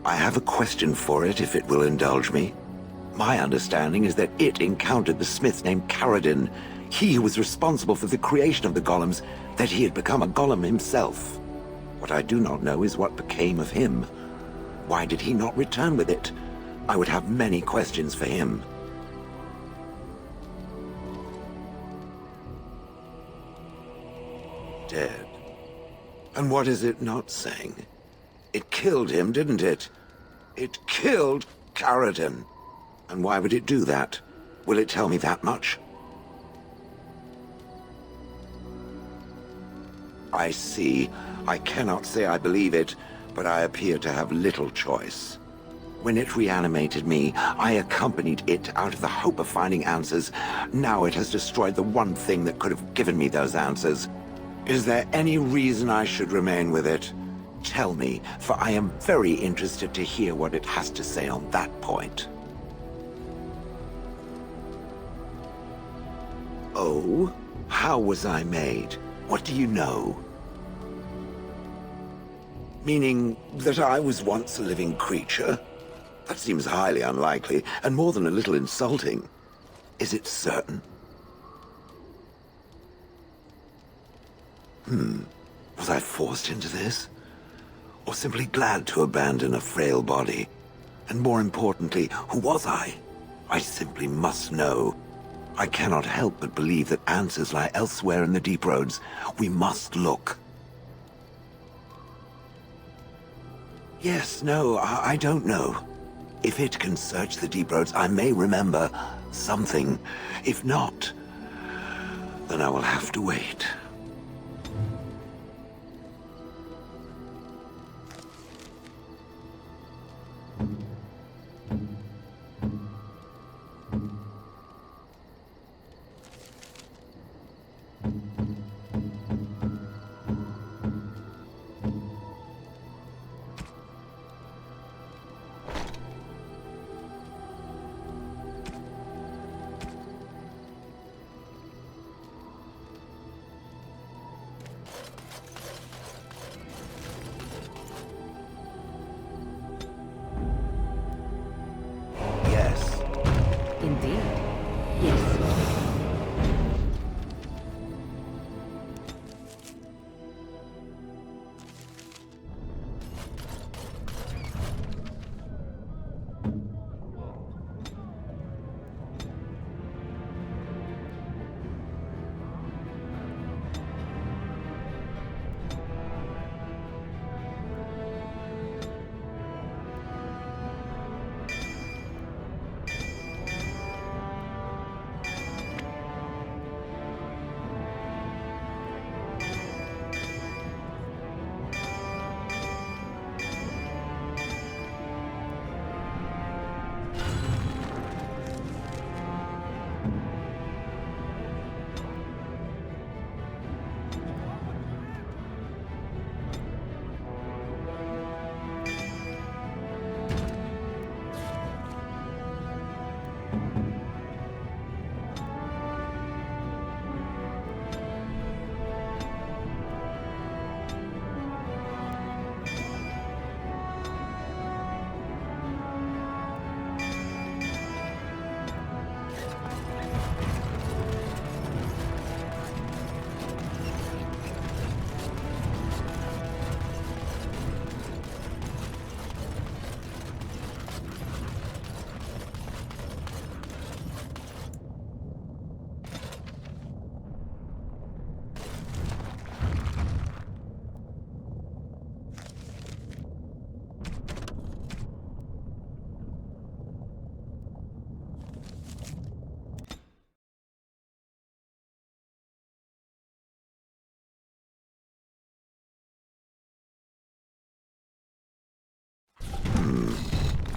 I have a question for it, if it will indulge me. My understanding is that it encountered the smith named Caradin, he who was responsible for the creation of the golems, that he had become a golem himself. What I do not know is what became of him. Why did he not return with it? I would have many questions for him. Dead. And what is it not saying? It killed him, didn't it? It killed Caradin. And why would it do that? Will it tell me that much? I see. I cannot say I believe it, but I appear to have little choice. When it reanimated me, I accompanied it out of the hope of finding answers. Now it has destroyed the one thing that could have given me those answers. Is there any reason I should remain with it? Tell me, for I am very interested to hear what it has to say on that point. Oh? How was I made? What do you know? Meaning that I was once a living creature? That seems highly unlikely, and more than a little insulting. Is it certain? Was I forced into this? Or simply glad to abandon a frail body? And more importantly, who was I? I simply must know. I cannot help but believe that answers lie elsewhere in the deep roads. We must look. Yes, no, I don't know. If it can search the deep roads, I may remember something. If not, then I will have to wait. Indeed. Yes.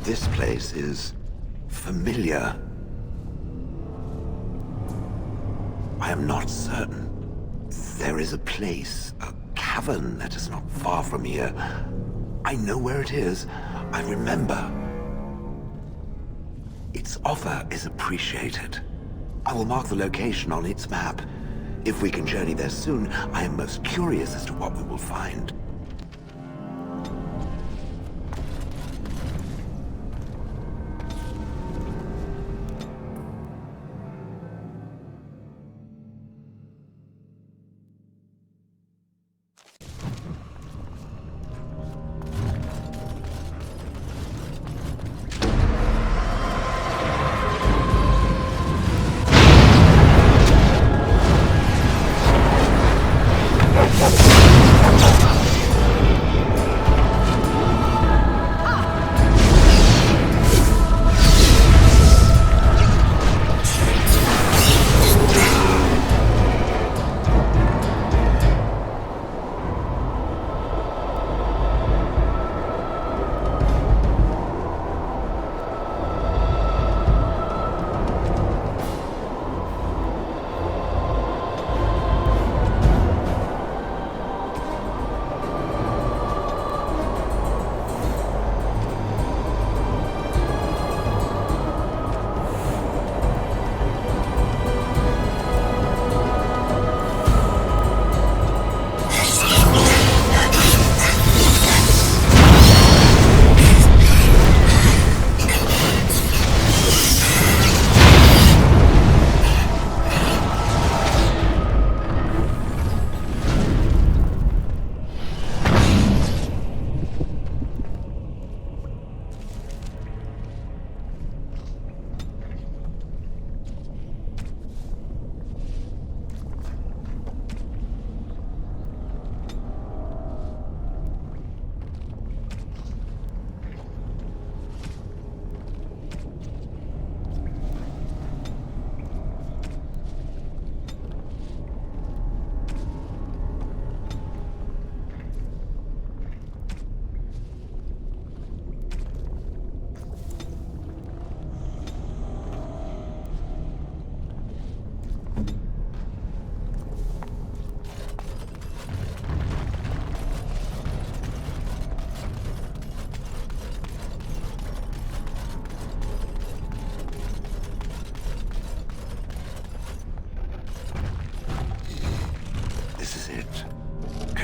This place is familiar. I am not certain. There is a place, a cavern that is not far from here. I know where it is. I remember. Its offer is appreciated. I will mark the location on its map. If we can journey there soon, I am most curious as to what we will find.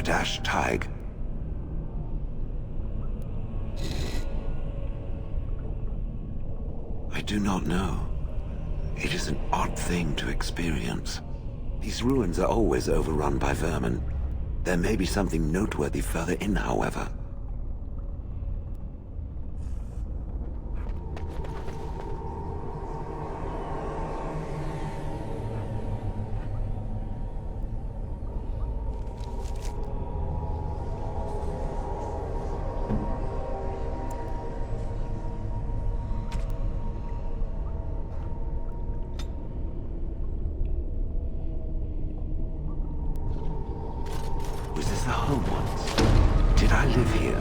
Kadash Taig. I do not know. It is an odd thing to experience. These ruins are always overrun by vermin. There may be something noteworthy further in, however. Was this the home once? Did I live here?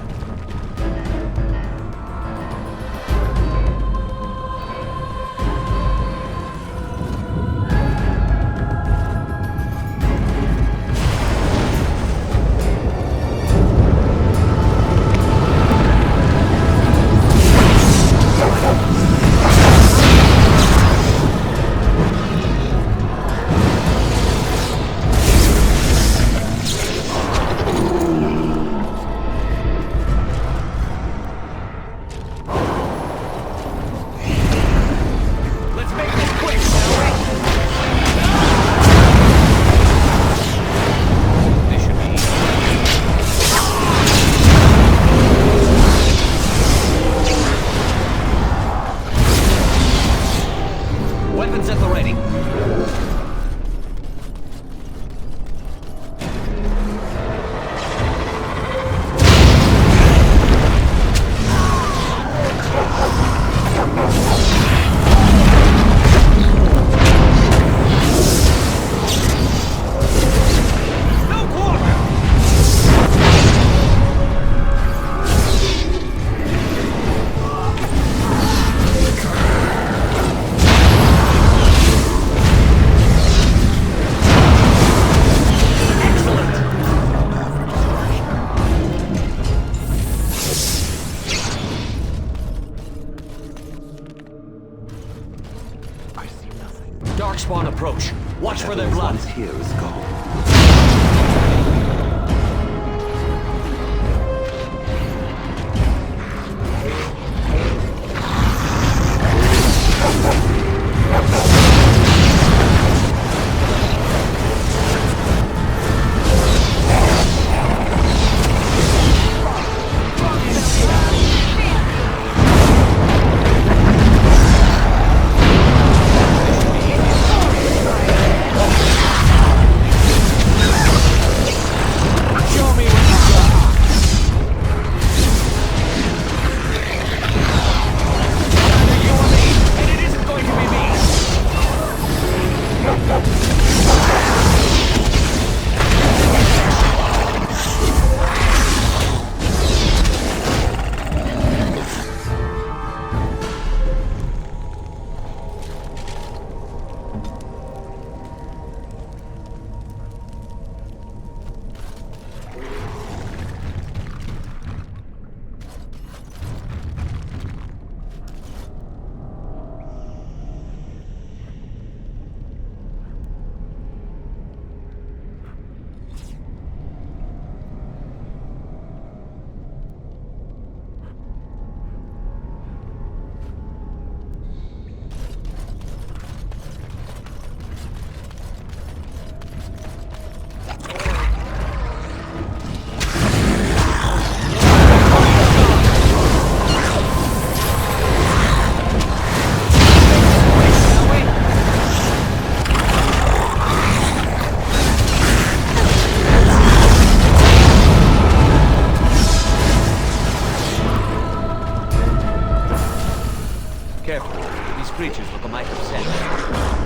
Weapons at the ready. I see nothing. Darkspawn approach. Watch for their Whatever blood. was once here is gone. Careful. These creatures look a mite upset.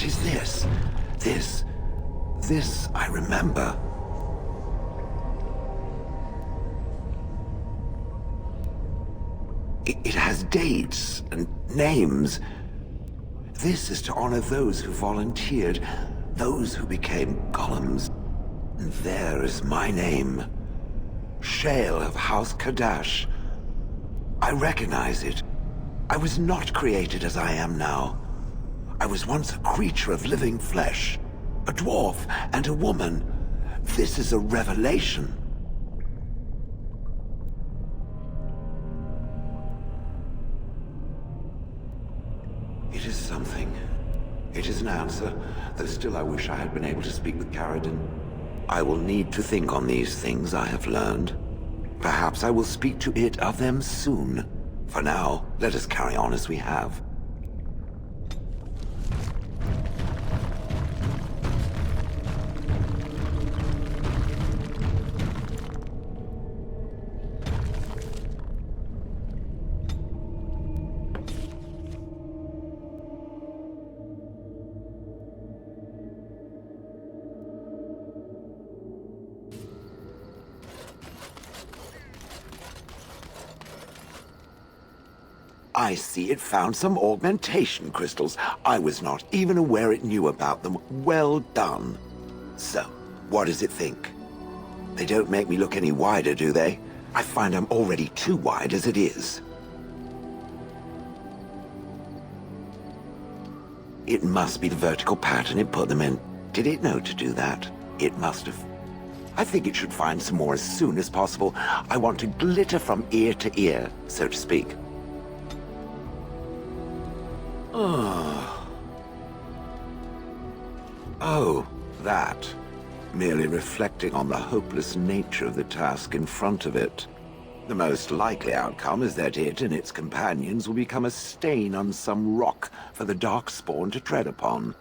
is this? This I remember. It has dates and names. This is to honor those who volunteered, those who became golems. And there is my name. Shale of House Kadash. I recognize it. I was not created as I am now. I was once a creature of living flesh, a dwarf and a woman. This is a revelation. It is something. It is an answer, though still I wish I had been able to speak with Caradin. I will need to think on these things I have learned. Perhaps I will speak to it of them soon. For now, let us carry on as we have. I see it found some augmentation crystals. I was not even aware it knew about them. Well done. So, what does it think? They don't make me look any wider, do they? I find I'm already too wide as it is. It must be the vertical pattern it put them in. Did it know to do that? It must have. I think it should find some more as soon as possible. I want to glitter from ear to ear, so to speak. Oh, that. Merely reflecting on the hopeless nature of the task in front of it. The most likely outcome is that it and its companions will become a stain on some rock for the Darkspawn to tread upon.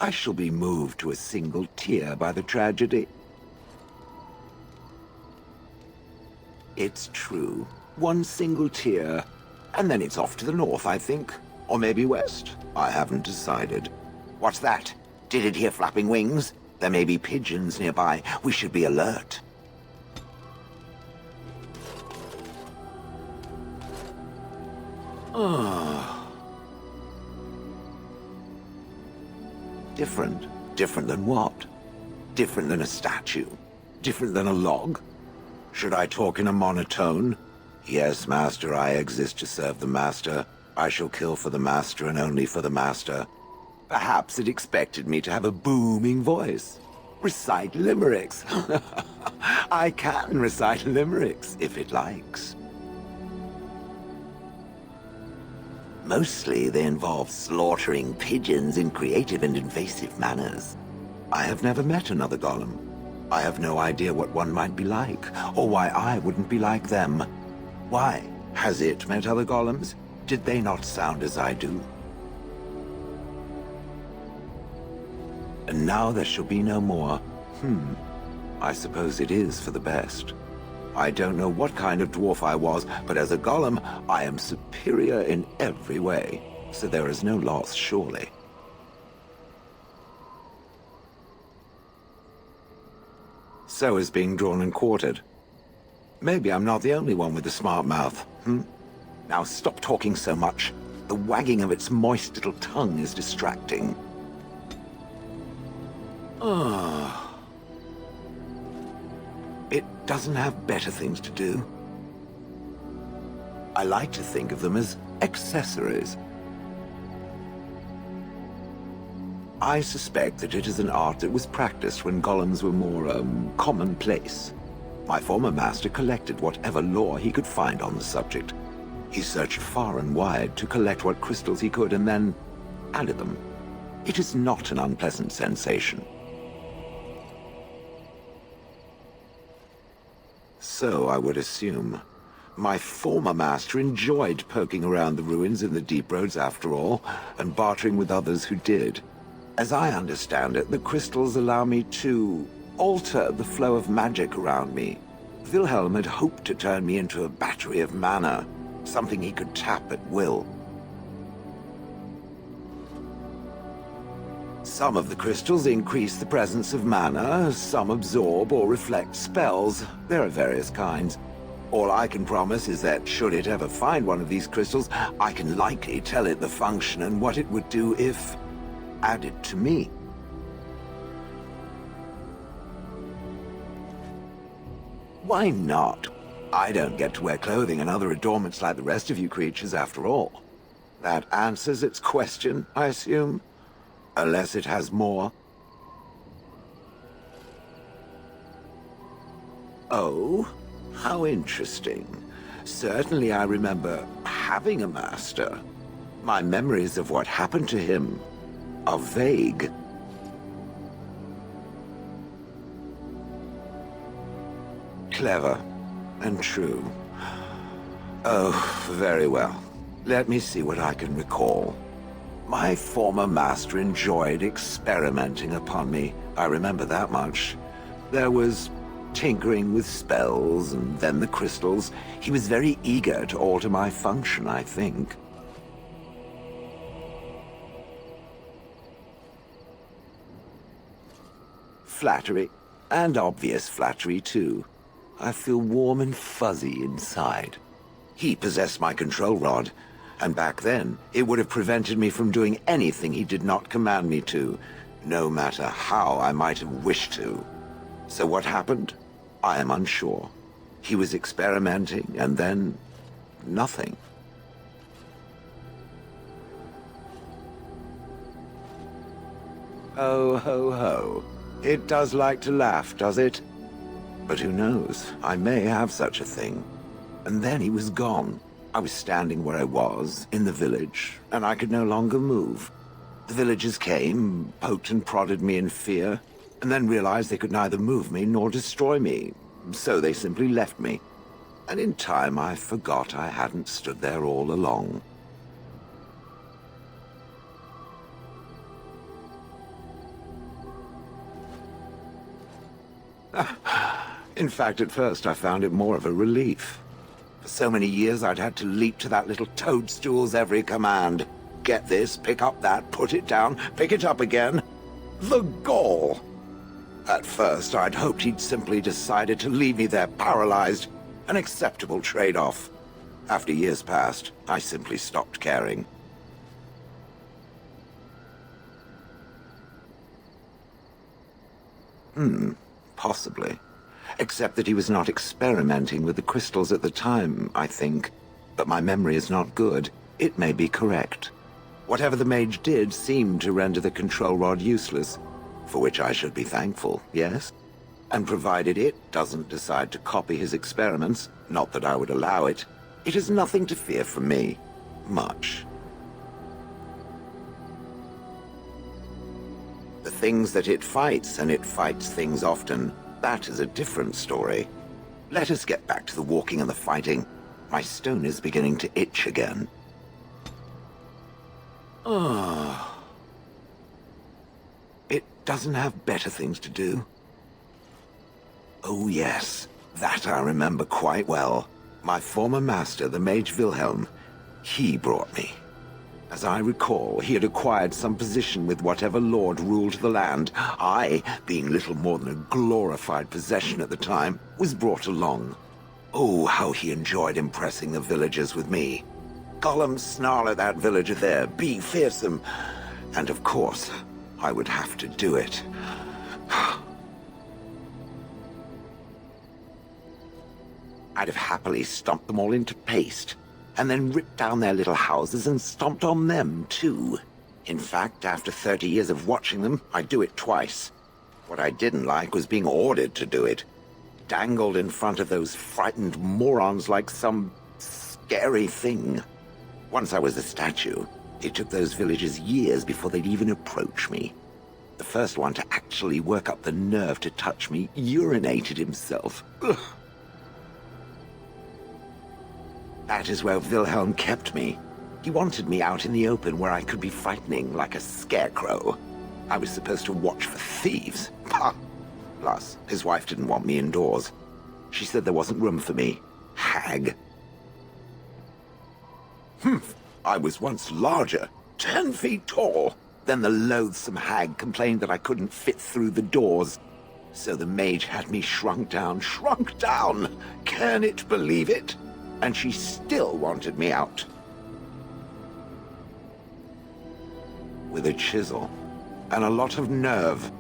I shall be moved to a single tear by the tragedy. It's true. One single tear. And then it's off to the north, I think. Or maybe west? I haven't decided. What's that? Did it hear flapping wings? There may be pigeons nearby. We should be alert. Different? Different than what? Different than a statue? Different than a log? Should I talk in a monotone? Yes, Master, I exist to serve the Master. I shall kill for the Master and only for the Master. Perhaps it expected me to have a booming voice. Recite limericks. I can recite limericks, if it likes. Mostly they involve slaughtering pigeons in creative and invasive manners. I have never met another golem. I have no idea what one might be like, or why I wouldn't be like them. Why? Has it met other golems? Did they not sound as I do? And now there shall be no more. I suppose it is for the best. I don't know what kind of dwarf I was, but as a golem, I am superior in every way. So there is no loss, surely. So is being drawn and quartered. Maybe I'm not the only one with a smart mouth, Now stop talking so much. The wagging of its moist little tongue is distracting. It doesn't have better things to do. I like to think of them as accessories. I suspect that it is an art that was practiced when golems were more, commonplace. My former master collected whatever lore he could find on the subject. He searched far and wide to collect what crystals he could and then added them. It is not an unpleasant sensation. So I would assume. My former master enjoyed poking around the ruins in the deep roads after all, and bartering with others who did. As I understand it, the crystals allow me to alter the flow of magic around me. Wilhelm had hoped to turn me into a battery of mana, something he could tap at will. Some of the crystals increase the presence of mana, some absorb or reflect spells. There are various kinds. All I can promise is that should it ever find one of these crystals, I can likely tell it the function and what it would do if added to me. Why not? I don't get to wear clothing and other adornments like the rest of you creatures after all. That answers its question, I assume? Unless it has more. Oh, how interesting. Certainly I remember having a master. My memories of what happened to him are vague. Clever and true. Oh, very well. Let me see what I can recall. My former master enjoyed experimenting upon me. I remember that much. There was tinkering with spells, and then the crystals. He was very eager to alter my function, I think. Flattery, and obvious flattery too. I feel warm and fuzzy inside. He possessed my control rod, and back then, it would have prevented me from doing anything he did not command me to, no matter how I might have wished to. So what happened? I am unsure. He was experimenting, and then nothing. Ho, ho, ho. It does like to laugh, does it? But who knows? I may have such a thing. And then he was gone. I was standing where I was, in the village, and I could no longer move. The villagers came, poked and prodded me in fear, and then realized they could neither move me nor destroy me. So they simply left me. And in time I forgot I hadn't stood there all along. In fact, at first I found it more of a relief. For so many years I'd had to leap to that little toadstool's every command. Get this, pick up that, put it down, pick it up again. The gall! At first I'd hoped he'd simply decided to leave me there paralyzed, an acceptable trade-off. After years passed, I simply stopped caring. Possibly. Except that he was not experimenting with the crystals at the time, I think. But my memory is not good. It may be correct. Whatever the mage did seemed to render the control rod useless, for which I should be thankful, yes? And provided it doesn't decide to copy his experiments, not that I would allow it, it has nothing to fear from me. Much. The things that it fights, and it fights things often, that is a different story. Let us get back to the walking and the fighting. My stone is beginning to itch again. It doesn't have better things to do. Oh yes, that I remember quite well. My former master, the mage Wilhelm, he brought me. As I recall, he had acquired some position with whatever lord ruled the land. I, being little more than a glorified possession at the time, was brought along. Oh, how he enjoyed impressing the villagers with me. Gollum, snarl at that villager there, be fearsome. And of course, I would have to do it. I'd have happily stomped them all into paste, and then ripped down their little houses and stomped on them, too. In fact, after 30 years of watching them, I'd do it twice. What I didn't like was being ordered to do it. Dangled in front of those frightened morons like some scary thing. Once I was a statue, it took those villagers years before they'd even approach me. The first one to actually work up the nerve to touch me urinated himself. Ugh. That is where Wilhelm kept me. He wanted me out in the open where I could be frightening like a scarecrow. I was supposed to watch for thieves. Pah! Plus, his wife didn't want me indoors. She said there wasn't room for me. Hag. Humph! I was once larger, 10 feet tall. Then the loathsome hag complained that I couldn't fit through the doors. So the mage had me shrunk down. Shrunk down! Can it believe it? And she still wanted me out. With a chisel and a lot of nerve.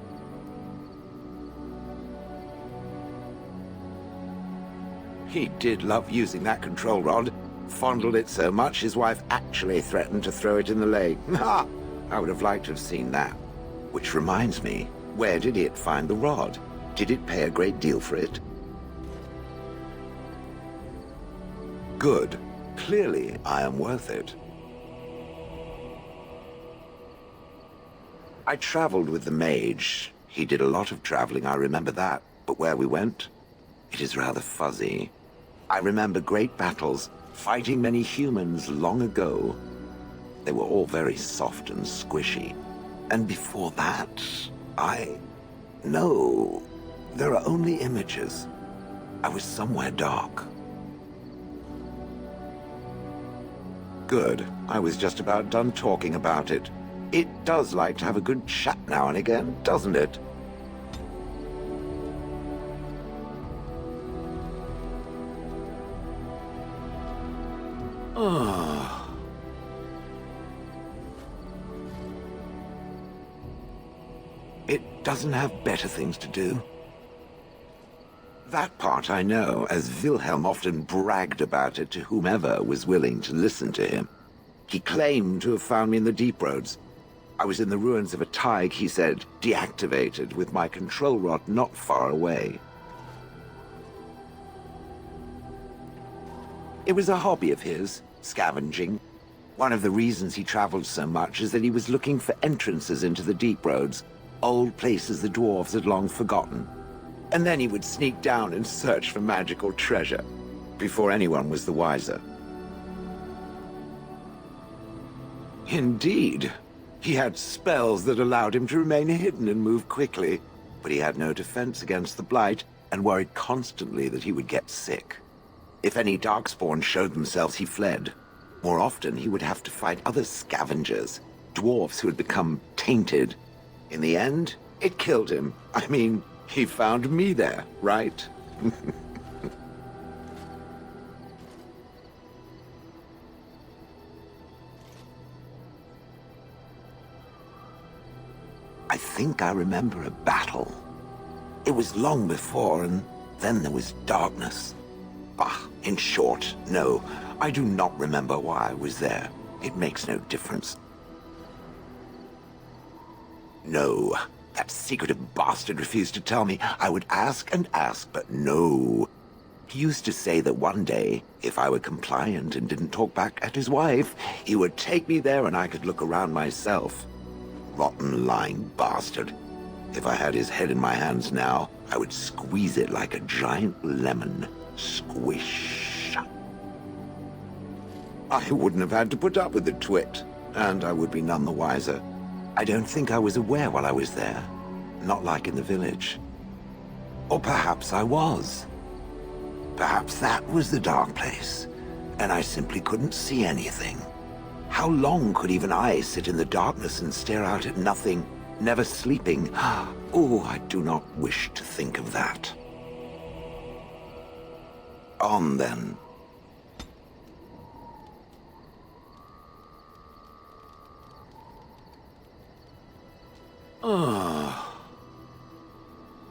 He did love using that control rod. Fondled it so much his wife actually threatened to throw it in the lake. Ha! I would have liked to have seen that. Which reminds me, where did it find the rod? Did it pay a great deal for it? Good. Clearly, I am worth it. I traveled with the mage. He did a lot of traveling, I remember that. But where we went, it is rather fuzzy. I remember great battles, fighting many humans long ago. They were all very soft and squishy. And before that, No, there are only images. I was somewhere dark. Good. I was just about done talking about it. It does like to have a good chat now and again, doesn't it? Ah. It doesn't have better things to do. That part I know, as Wilhelm often bragged about it to whomever was willing to listen to him. He claimed to have found me in the deep roads. I was in the ruins of a Tig, he said, deactivated, with my control rod not far away. It was a hobby of his, scavenging. One of the reasons he traveled so much is that he was looking for entrances into the deep roads, old places the dwarves had long forgotten. And then he would sneak down and search for magical treasure, before anyone was the wiser. Indeed. He had spells that allowed him to remain hidden and move quickly, but he had no defense against the blight, and worried constantly that he would get sick. If any darkspawn showed themselves, he fled. More often, he would have to fight other scavengers, dwarves who had become tainted. In the end, it killed him. I mean, he found me there, right? I think I remember a battle. It was long before, and then there was darkness. Bah, in short, no, I do not remember why I was there. It makes no difference. No, that secretive bastard refused to tell me. I would ask and ask, but no. He used to say that one day, if I were compliant and didn't talk back at his wife, he would take me there and I could look around myself. Rotten, lying bastard. If I had his head in my hands now, I would squeeze it like a giant lemon. Squish. I wouldn't have had to put up with the twit, and I would be none the wiser. I don't think I was aware while I was there. Not like in the village. Or perhaps I was. Perhaps that was the dark place, and I simply couldn't see anything. How long could even I sit in the darkness and stare out at nothing, never sleeping? Oh, I do not wish to think of that. On then.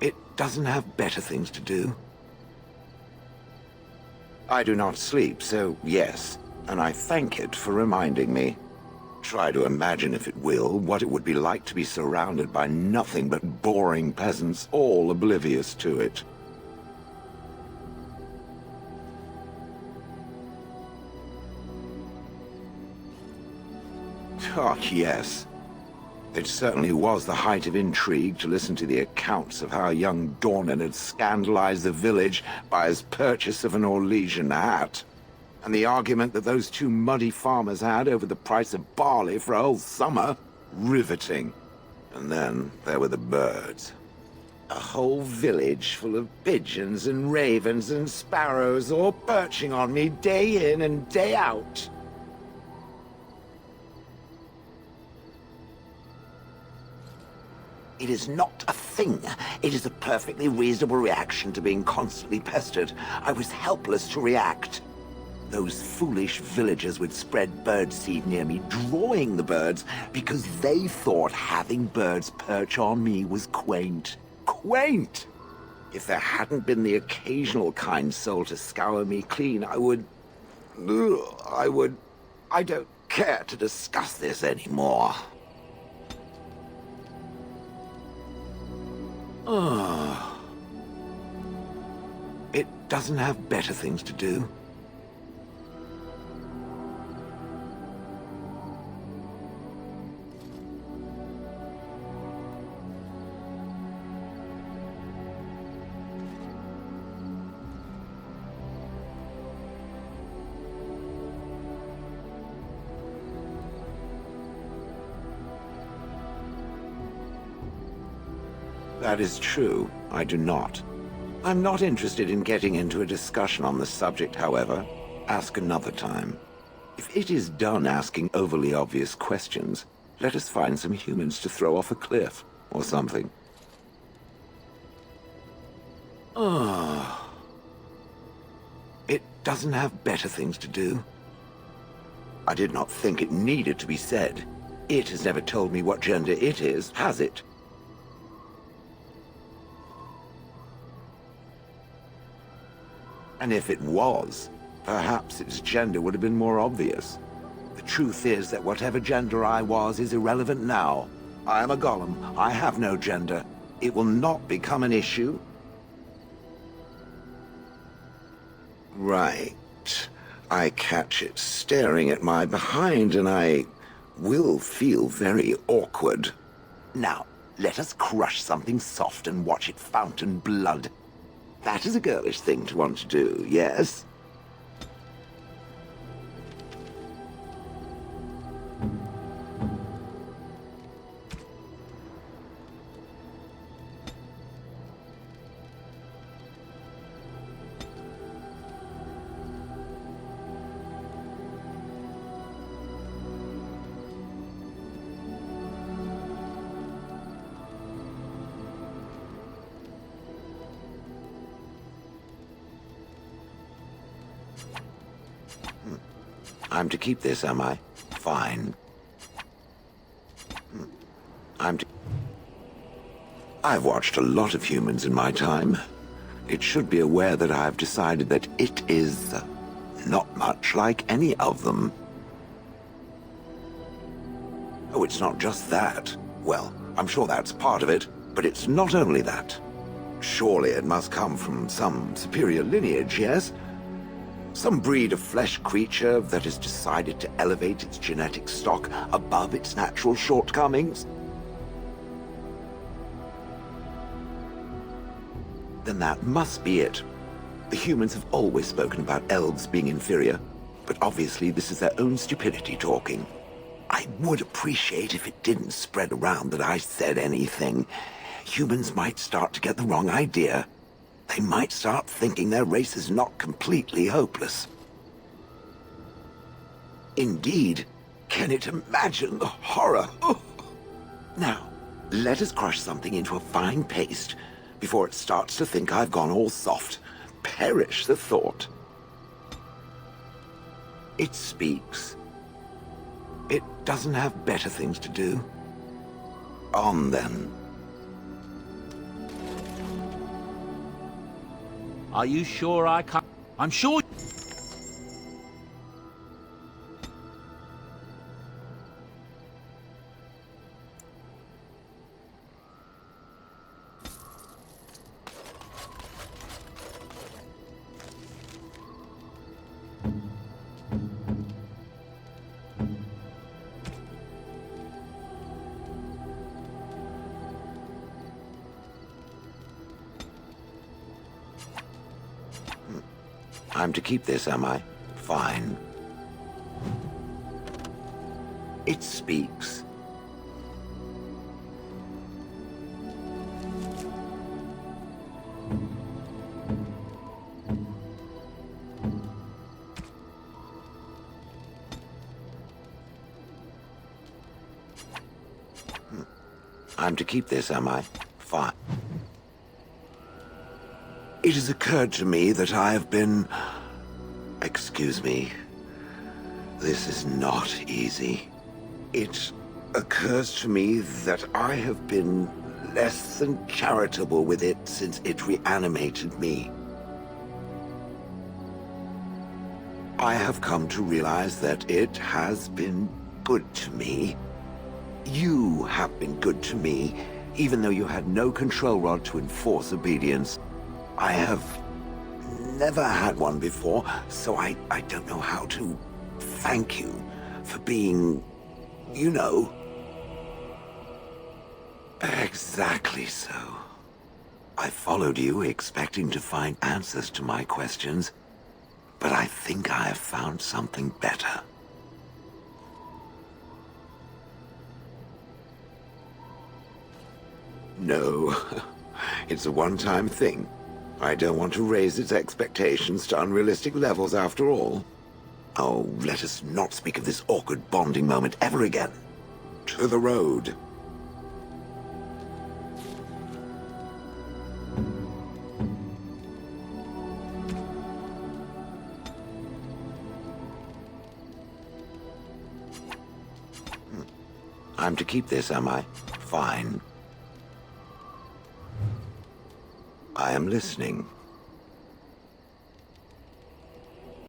It doesn't have better things to do. I do not sleep, so yes, and I thank it for reminding me. Try to imagine, if it will, what it would be like to be surrounded by nothing but boring peasants, all oblivious to it. Oh, yes. It certainly was the height of intrigue to listen to the accounts of how young Dornan had scandalized the village by his purchase of an Orlesian hat. And the argument that those two muddy farmers had over the price of barley for a whole summer. Riveting. And then there were the birds. A whole village full of pigeons and ravens and sparrows all perching on me day in and day out. It is not a thing. It is a perfectly reasonable reaction to being constantly pestered. I was helpless to react. Those foolish villagers would spread birdseed near me, drawing the birds, because they thought having birds perch on me was quaint. Quaint! If there hadn't been the occasional kind soul to scour me clean, I don't care to discuss this anymore. It doesn't have better things to do. That is true. I do not. I'm not interested in getting into a discussion on the subject, however. Ask another time. If it is done asking overly obvious questions, let us find some humans to throw off a cliff, or something. It doesn't have better things to do. I did not think it needed to be said. It has never told me what gender it is, has it? And if it was, perhaps its gender would have been more obvious. The truth is that whatever gender I was is irrelevant now. I am a golem. I have no gender. It will not become an issue. Right. I catch it staring at my behind, and I will feel very awkward. Now, let us crush something soft and watch it fountain blood. That is a girlish thing to want to do, yes? I'm to keep this, am I? Fine. I've watched a lot of humans in my time. It should be aware that I've decided that it is not much like any of them. Oh, it's not just that. Well, I'm sure that's part of it, but it's not only that. Surely it must come from some superior lineage, yes? Some breed of flesh creature that has decided to elevate its genetic stock above its natural shortcomings? Then that must be it. The humans have always spoken about elves being inferior, but obviously this is their own stupidity talking. I would appreciate if it didn't spread around that I said anything. Humans might start to get the wrong idea. They might start thinking their race is not completely hopeless. Indeed, can it imagine the horror? Oh. Now, let us crush something into a fine paste before it starts to think I've gone all soft. Perish the thought. It speaks. It doesn't have better things to do. On then. Are you sure I can't? I'm sure. I'm to keep this, am I? Fine. It speaks. I'm to keep this, am I? Fine. It has occurred to me that I have been... Excuse me. This is not easy. It occurs to me that I have been less than charitable with it since it reanimated me. I have come to realize that it has been good to me. You have been good to me, even though you had no control rod to enforce obedience. I have never had one before, so I don't know how to thank you for being, you know. Exactly so. I followed you expecting to find answers to my questions, but I think I have found something better. No, it's a one-time thing. I don't want to raise its expectations to unrealistic levels after all. Oh, let us not speak of this awkward bonding moment ever again. To the road. I'm to keep this, am I? Fine. I am listening.